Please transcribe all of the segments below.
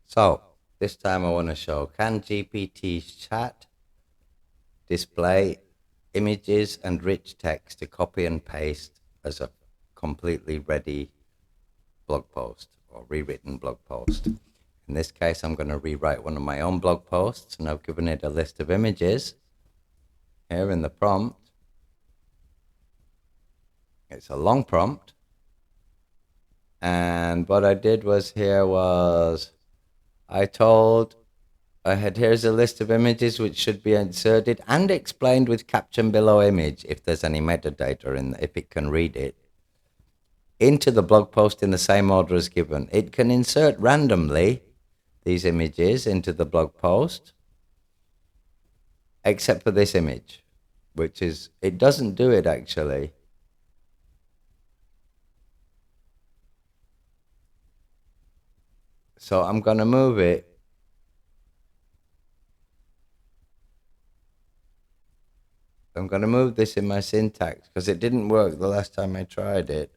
So this time I want to show, can GPT Chat display images and rich text to copy and paste as a completely ready blog post or rewritten blog post? In this case, I'm going to rewrite one of my own blog posts, and I've given it a list of images here in the prompt. It's a long prompt. And what I did was here's a list of images which should be inserted and explained with caption below image if there's any metadata if it can read it, into the blog post in the same order as given. It can insert randomly these images into the blog post, except for this image, which is, it doesn't do it actually. So I'm going to move it. I'm going to move this in my syntax because it didn't work the last time I tried it.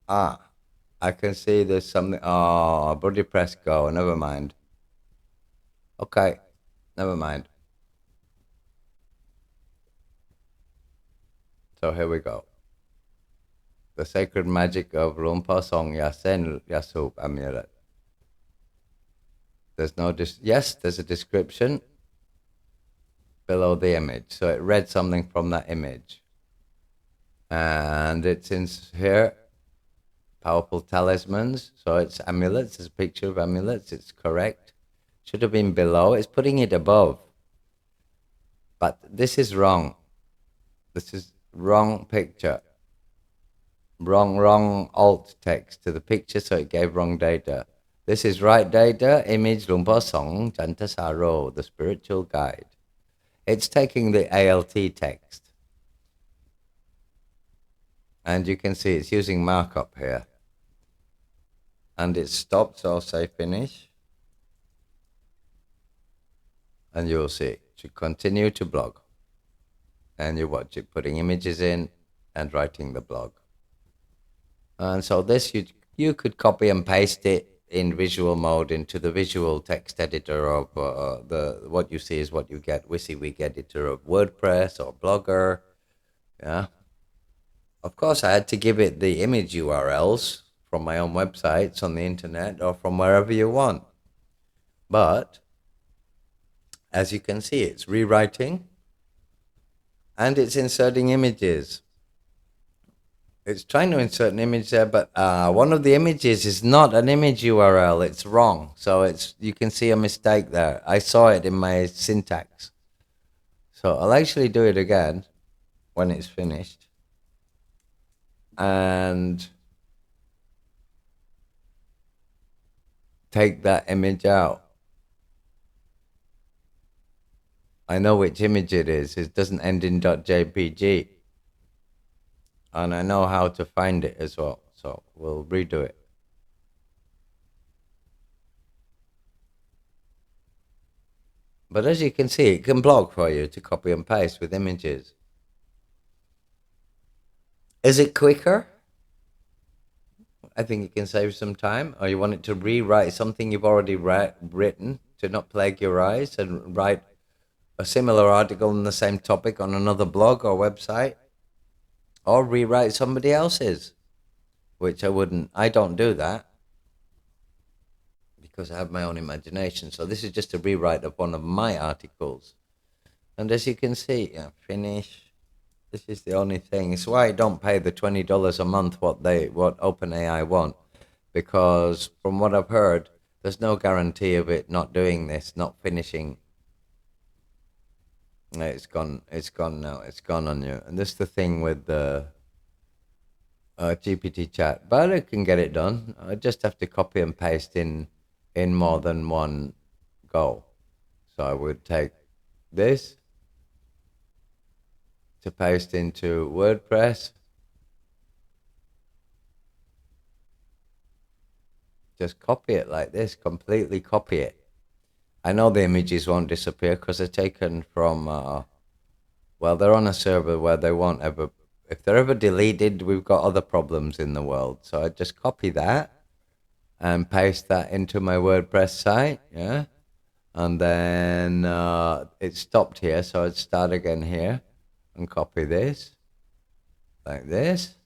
I can see there's something. Oh, bloody press go. Never mind. Okay, never mind. So here we go. The sacred magic of Lumpa Song Yasen Yasup amulet. There's no yes, there's a description below the image. So it read something from that image. And it's in here, powerful talismans. So it's amulets, it's a picture of amulets, it's correct. Should have been below, it's putting it above. But this is wrong. This is wrong picture. Wrong alt text to the picture, so it gave wrong data. This is right data, image Lumpa Song Jantasaro, the spiritual guide. It's taking the ALT text. And you can see it's using markup here. And it stopped, so I'll say finish. And you'll see it should continue to blog. And you watch it putting images in and writing the blog. And so this, you could copy and paste it in visual mode into the visual text editor of what you see is what you get, WYSIWYG editor of WordPress or Blogger. Yeah. Of course, I had to give it the image URLs from my own websites on the internet or from wherever you want. But as you can see, it's rewriting and it's inserting images. It's trying to insert an image there, but one of the images is not an image URL. It's wrong. So you can see a mistake there. I saw it in my syntax. So I'll actually do it again when it's finished. And take that image out. I know which image it is. It doesn't end in .jpg. And I know how to find it as well. So we'll redo it. But as you can see, it can blog for you to copy and paste with images. Is it quicker? I think it can save some time. Or you want it to rewrite something you've already written to not plagiarize and write a similar article on the same topic on another blog or website? Or rewrite somebody else's, which I don't do that because I have my own imagination. So this is just a rewrite of one of my articles. And as you can see, finish. This is the only thing. It's why I don't pay the $20 a month what OpenAI want, because from what I've heard, there's no guarantee of it not doing this, not finishing. It's gone now. It's gone on you. And this is the thing with the GPT chat. But I can get it done. I just have to copy and paste in more than one go. So I would take this to paste into WordPress. Just copy it like this, completely copy it. I know the images won't disappear because they're taken from, well, they're on a server where they won't ever if they're ever deleted, we've got other problems in the world. So I just copy that and paste that into my WordPress site, yeah. And then it stopped here, so I'd start again here and copy this like this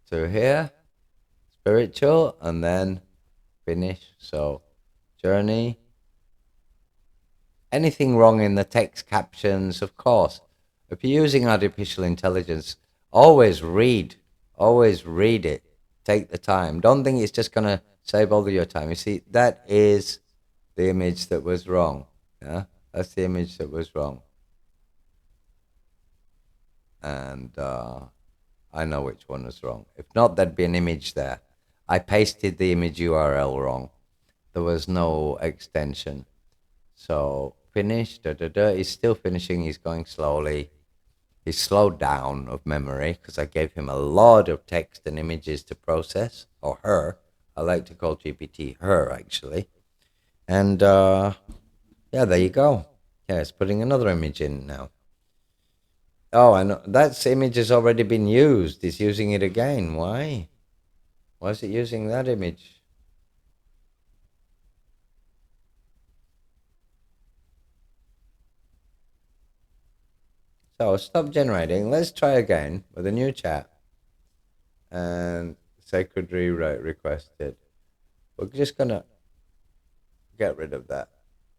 to here, spiritual, and then finish. So journey. Anything wrong in the text captions, of course. If you're using artificial intelligence, always read it. Take the time. Don't think it's just going to save all of your time. You see, that is the image that was wrong. Yeah, that's the image that was wrong. And I know which one was wrong. If not, there'd be an image there. I pasted the image URL wrong. There was no extension. So finish, He's still finishing. He's going slowly. He's slowed down of memory because I gave him a lot of text and images to process, or her. I like to call GPT her, actually. And yeah, there you go. Yeah, it's putting another image in now. Oh, I know. That image has already been used. It's using it again. Why? Why is it using that image? So stop generating. Let's try again with a new chat. And sacred rewrite requested. We're just going to get rid of that.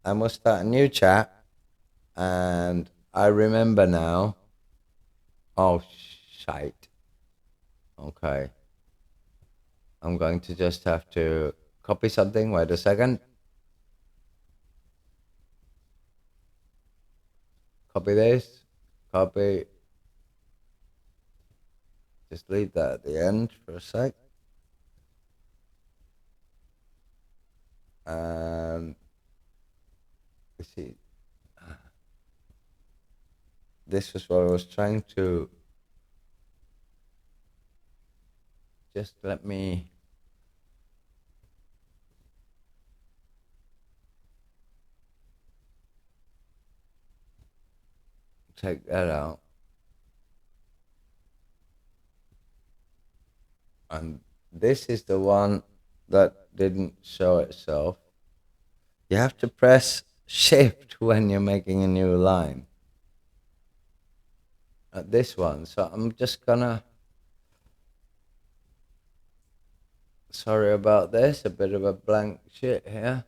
And we'll start a new chat. And I remember now. Oh, shite. Okay. I'm going to just have to copy something. Wait a second. Copy this. Copy. Just leave that at the end for a sec. And you see, this is what I was trying to. Just let me. Take that out. And this is the one that didn't show itself. You have to press shift when you're making a new line. At this one. So I'm just gonna. Sorry about this. A bit of a blank shit here.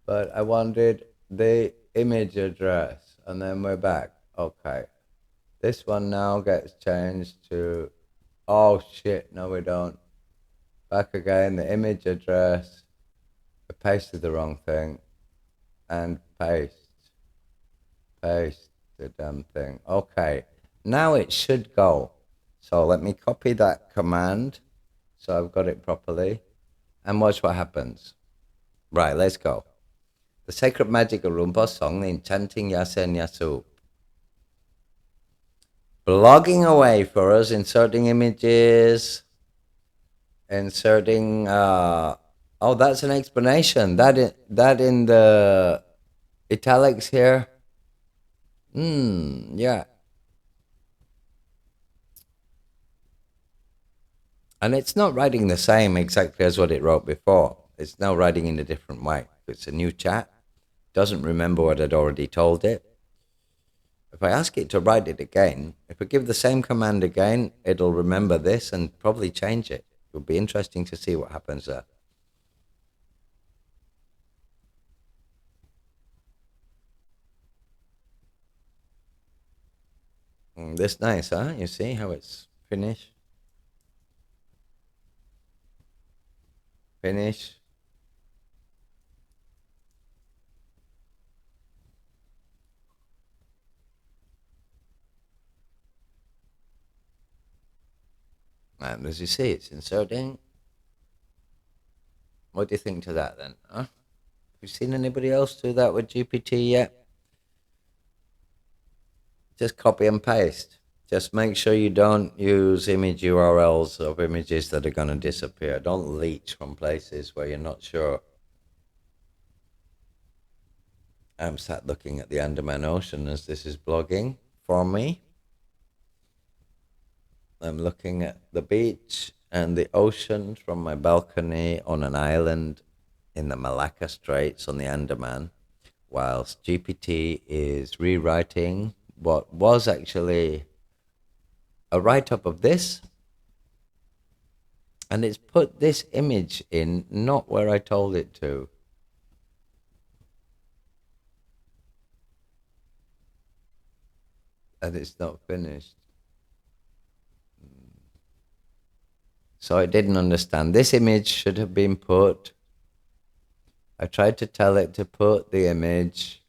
But I wanted the image address. And then we're back. Okay. This one now gets changed to. Oh shit, no we don't. Back again, the image address. I pasted the wrong thing. And paste the damn thing. Okay, now it should go. So let me copy that command so I've got it properly. And watch what happens. Right, let's go. The sacred magical Rumpa song, the enchanting Yasen Yasu. Blogging away for us, inserting images, inserting oh, that's an explanation. That in the italics here. Yeah. And it's not writing the same exactly as what it wrote before. It's now writing in a different way. It's a new chat. Doesn't remember what I'd already told it. If I ask it to write it again, if I give the same command again, it'll remember this and probably change it. It'll be interesting to see what happens there. This nice, huh? You see how it's finish, finish. And as you see, it's inserting. What do you think to that then? Huh? Have you seen anybody else do that with GPT yet? Just copy and paste. Just make sure you don't use image URLs of images that are going to disappear. Don't leech from places where you're not sure. I'm sat looking at the Andaman Ocean as this is blogging for me. I'm looking at the beach and the ocean from my balcony on an island in the Malacca Straits on the Andaman, whilst GPT is rewriting what was actually a write up of this. And it's put this image in not where I told it to. And it's not finished. So I didn't understand. This image should have been put. I tried to tell it to put the image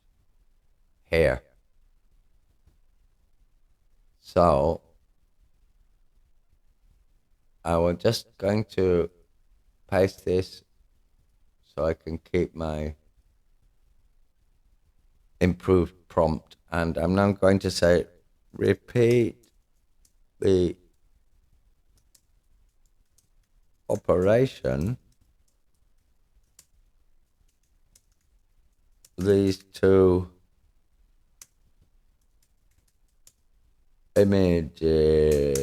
here. So I was just going to paste this so I can keep my improved prompt. And I'm now going to say, repeat the operation. These two images,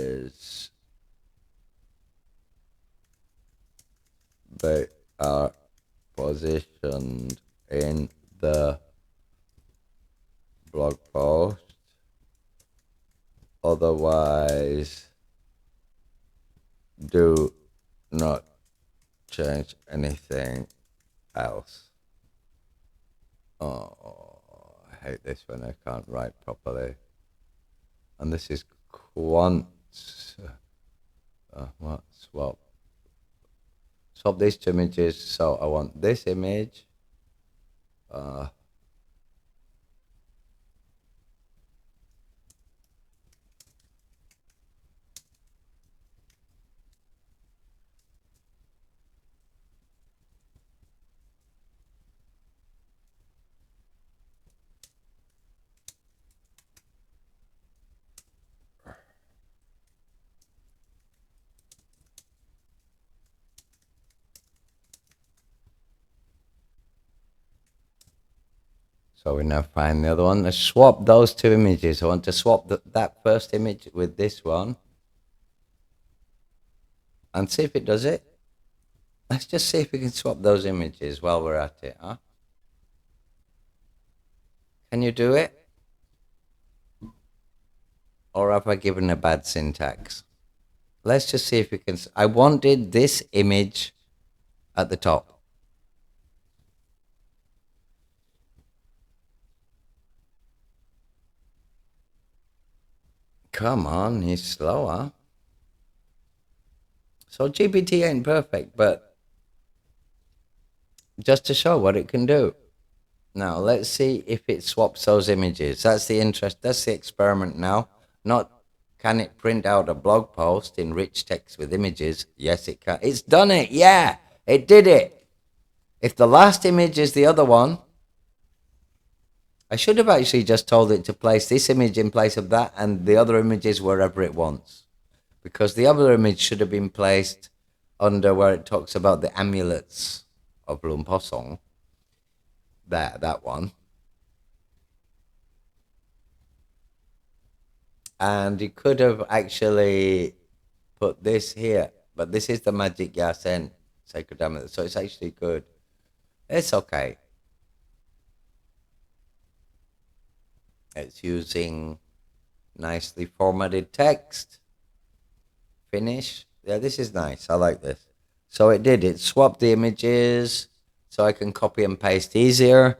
they are positioned in the blog post. Otherwise, do not change anything else. Oh, I hate this when I can't write properly. And this is quant. What? Swap. Swap these two images. So I want this image. So we now find the other one. Let's swap those two images. I want to swap that first image with this one and see if it does it. Let's just see if we can swap those images while we're at it, huh? Can you do it? Or have I given a bad syntax? Let's just see if we can. I wanted this image at the top. Come on, he's slower. So GPT ain't perfect, but just to show what it can do. Now, let's see if it swaps those images. That's the interest. That's the experiment now. Not can it print out a blog post in rich text with images? Yes, it can. It's done it. Yeah, it did it. If the last image is the other one, I should have actually just told it to place this image in place of that and the other images wherever it wants. Because the other image should have been placed under where it talks about the amulets of Lumpasong. That one. And you could have actually put this here, but this is the magic yasen, sacred amulet, so it's actually good. It's okay. It's using nicely formatted text. Finish. Yeah, this is nice. I like this. So it swapped the images so I can copy and paste easier.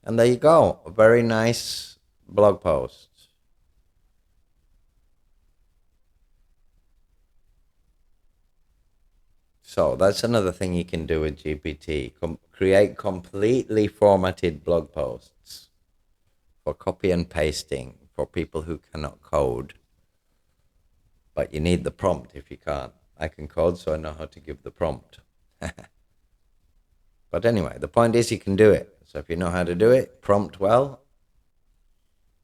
And there you go. A very nice blog post. So that's another thing you can do with GPT. Create completely formatted blog posts for copy and pasting for people who cannot code. But you need the prompt if you can't. I can code, so I know how to give the prompt. But anyway, the point is you can do it. So if you know how to do it, prompt well,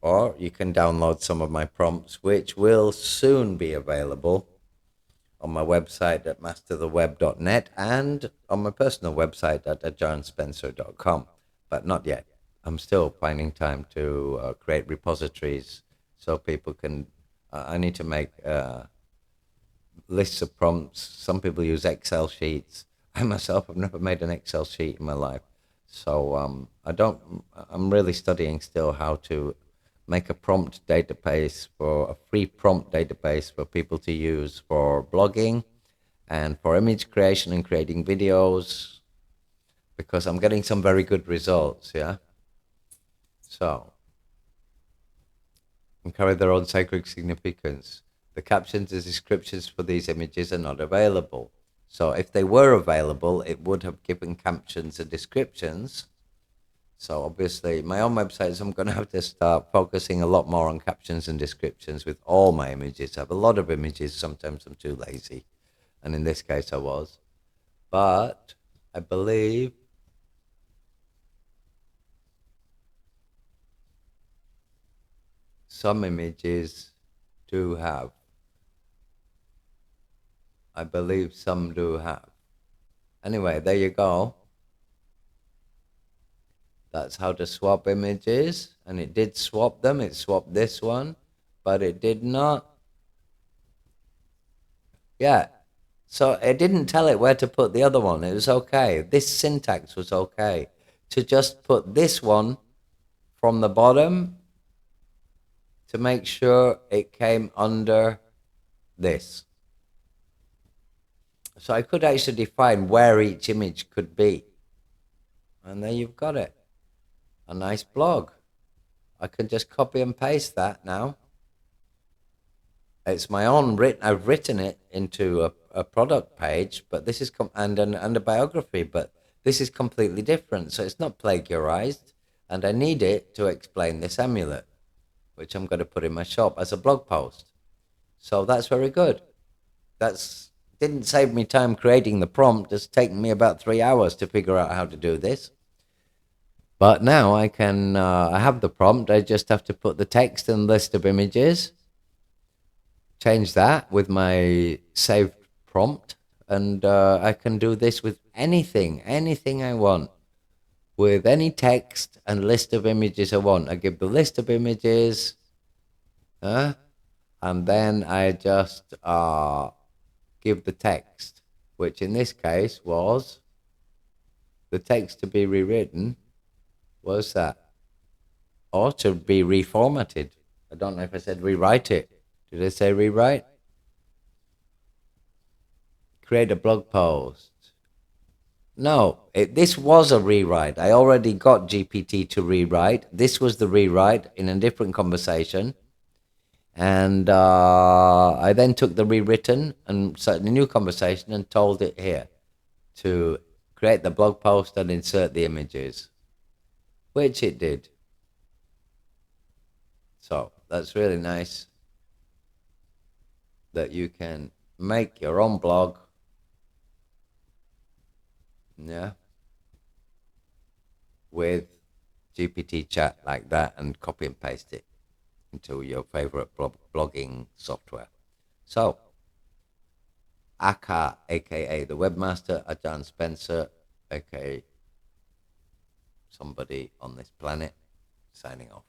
or you can download some of my prompts, which will soon be available on my website at mastertheweb.net and on my personal website at johnspencer.com, but not yet. I'm still finding time to create repositories so people can I need to make lists of prompts. Some people use Excel sheets. I myself have never made an Excel sheet in my life. So I don't. I'm really studying still how to make a prompt database, for a free prompt database for people to use for blogging and for image creation and creating videos, because I'm getting some very good results. Yeah. So, and carry their own sacred significance. The captions and descriptions for these images are not available. So if they were available, it would have given captions and descriptions. So obviously, my own websites, I'm going to have to start focusing a lot more on captions and descriptions with all my images. I have a lot of images. Sometimes I'm too lazy. And in this case, I was. But I believe some images do have. I believe some do have. Anyway, there you go. That's how to swap images. And it did swap them. It swapped this one, but it did not. Yeah. So it didn't tell it where to put the other one. It was okay. This syntax was okay. To just put this one from the bottom to make sure it came under this. So I could actually define where each image could be. And there you've got it. A nice blog. I can just copy and paste that now. It's my own written. I've written it into a product page, but this is and a biography, but this is completely different. So it's not plagiarized, and I need it to explain this amulet, which I'm going to put in my shop as a blog post. So that's very good. That's didn't save me time creating the prompt. It's taken me about 3 hours to figure out how to do this. But now I can. I have the prompt. I just have to put the text and list of images, change that with my saved prompt, and I can do this with anything I want, with any text and list of images I want. I give the list of images, and then I just give the text, which in this case was the text to be rewritten was that, or to be reformatted. I don't know if I said rewrite it. Did I say rewrite? Create a blog post. No, this was a rewrite. I already got GPT to rewrite. This was the rewrite in a different conversation. And I then took the rewritten and started a new conversation and told it here to create the blog post and insert the images, which it did. So that's really nice that you can make your own blog. Yeah. With GPT Chat like that and copy and paste it into your favorite blogging software. So, Aka, aka the webmaster, Ajahn Spencer, aka somebody on this planet, signing off.